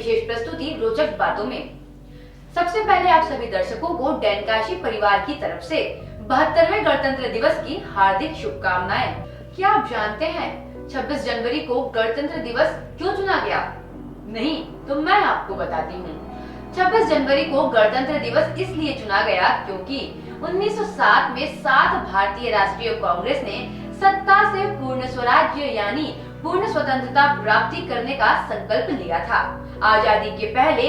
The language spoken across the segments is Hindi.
विशेष प्रस्तुति रोचक बातों में। सबसे पहले आप सभी दर्शकों को डैनकाशी परिवार की तरफ से 72वें गणतंत्र दिवस की हार्दिक शुभकामनाएं। क्या आप जानते हैं 26 जनवरी को गणतंत्र दिवस क्यों चुना गया? नहीं तो मैं आपको बताती हूँ। 26 जनवरी को गणतंत्र दिवस इसलिए चुना गया क्योंकि 1907 में 7 भारतीय राष्ट्रीय कांग्रेस ने सत्ता से पूर्ण स्वराज्य यानी पूर्ण स्वतंत्रता प्राप्ति करने का संकल्प लिया था। आजादी के पहले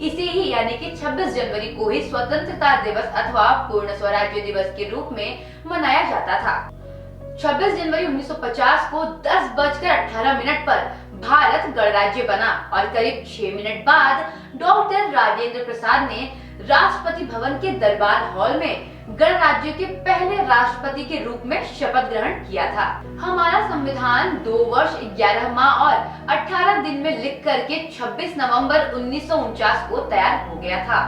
इसे ही यानी कि 26 जनवरी को ही स्वतंत्रता दिवस अथवा पूर्ण स्वराज्य दिवस के रूप में मनाया जाता था। 26 जनवरी 1950 को 10:18 पर भारत गणराज्य बना और करीब 6 मिनट बाद डॉक्टर राजेंद्र प्रसाद ने राष्ट्रपति भवन के दरबार हॉल में गणराज्य के पहले राष्ट्रपति के रूप में शपथ ग्रहण किया था। हमारा संविधान 2 वर्ष 11 माह और 18 दिन में लिख करके 26 नवंबर 1949 को तैयार हो गया था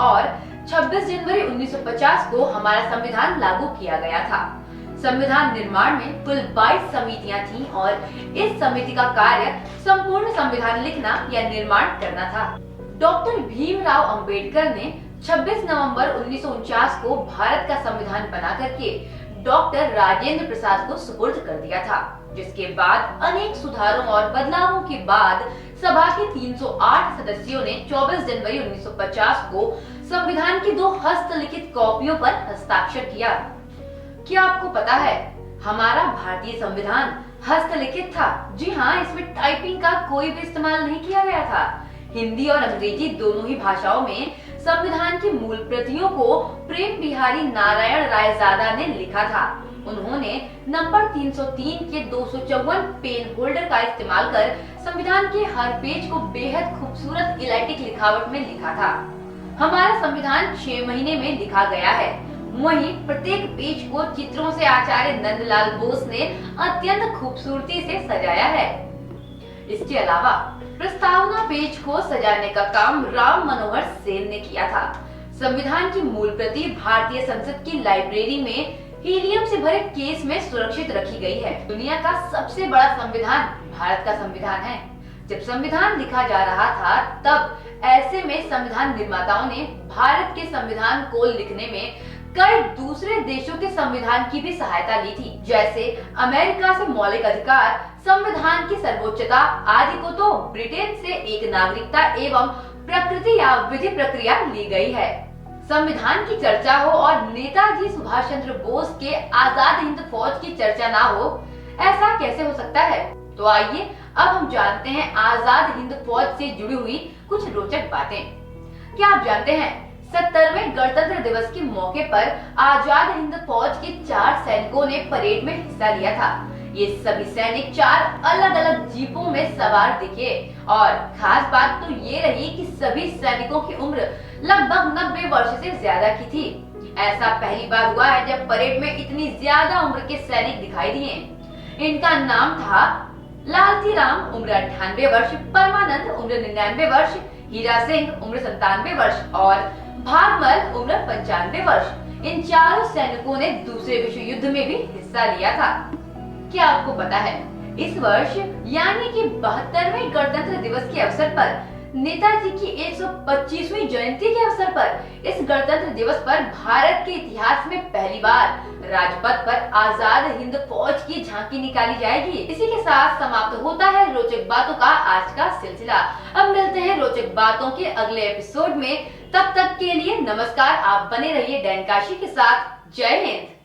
और 26 जनवरी 1950 को हमारा संविधान लागू किया गया था। संविधान निर्माण में कुल 22 समितियां थीं और इस समिति का कार्य संपूर्ण संविधान लिखना या निर्माण करना था। डॉक्टर भीमराव अंबेडकर ने 26 नवंबर 1949 को भारत का संविधान बना करके डॉक्टर राजेंद्र प्रसाद को सुपुर्द कर दिया था, जिसके बाद अनेक सुधारों और बदलावों के बाद सभा के 308 सदस्यों ने 24 जनवरी 1950 को संविधान की 2 हस्तलिखित कॉपियों पर हस्ताक्षर किया। क्या आपको पता है हमारा भारतीय संविधान हस्तलिखित था? जी हाँ, इसमें टाइपिंग का कोई भी इस्तेमाल नहीं किया गया था। हिंदी और अंग्रेजी दोनों ही भाषाओं में संविधान की मूल प्रतियों को प्रेम बिहारी नारायण रायजादा ने लिखा था। उन्होंने नंबर 303 के 254 पेन होल्डर का इस्तेमाल कर संविधान के हर पेज को बेहद खूबसूरत इलास्टिक लिखावट में लिखा था। हमारा संविधान 6 महीने में लिखा गया है। वहीं प्रत्येक पेज को चित्रों से आचार्य नंदलाल बोस ने अत्यंत खूबसूरती से सजाया है। इसके अलावा प्रस्तावना पेज को सजाने का काम राम मनोहर सेन ने किया था। संविधान की मूल प्रति भारतीय संसद की लाइब्रेरी में हीलियम से भरे केस में सुरक्षित रखी गई है। दुनिया का सबसे बड़ा संविधान भारत का संविधान है। जब संविधान लिखा जा रहा था तब ऐसे में संविधान निर्माताओं ने भारत के संविधान को लिखने में कई दूसरे देशों के संविधान की भी सहायता ली थी, जैसे अमेरिका से मौलिक अधिकार, संविधान की सर्वोच्चता आदि को तो ब्रिटेन से एक नागरिकता एवं प्रकृति या विधि प्रक्रिया ली गई है। संविधान की चर्चा हो और नेताजी सुभाष चंद्र बोस के आजाद हिंद फौज की चर्चा ना हो, ऐसा कैसे हो सकता है? तो आइए अब हम जानते हैं आजाद हिंद फौज से जुड़ी हुई कुछ रोचक बातें। क्या आप जानते हैं 70वें गणतंत्र दिवस के मौके पर आजाद हिंद फौज के 4 सैनिकों ने परेड में हिस्सा लिया था। ये सभी सैनिक 4 अलग अलग जीपों में सवार दिखे और खास बात तो ये रही कि सभी सैनिकों की उम्र लगभग 90 वर्ष से ज्यादा की थी। ऐसा पहली बार हुआ है जब परेड में इतनी ज्यादा उम्र के सैनिक दिखाई दिए। इनका नाम था लालती राम उम्र 98 वर्ष, परमानंद उम्र 99 वर्ष, हीरा सिंह उम्र 97 वर्ष और भागमल उम्र 95 वर्ष। इन 4 सैनिकों ने दूसरे विश्व युद्ध में भी हिस्सा लिया था। क्या आपको पता है इस वर्ष यानी कि 72वें गणतंत्र दिवस के अवसर पर नेताजी की 125वीं जयंती के अवसर पर इस गणतंत्र दिवस पर भारत के इतिहास में पहली बार राजपथ पर आजाद हिंद फौज की झांकी निकाली जाएगी। इसी के साथ समाप्त होता है रोचक बातों का आज का सिलसिला। अब मिलते हैं रोचक बातों के अगले एपिसोड में। तब तक के लिए नमस्कार। आप बने रहिए डैनकाशी के साथ। जय हिंद।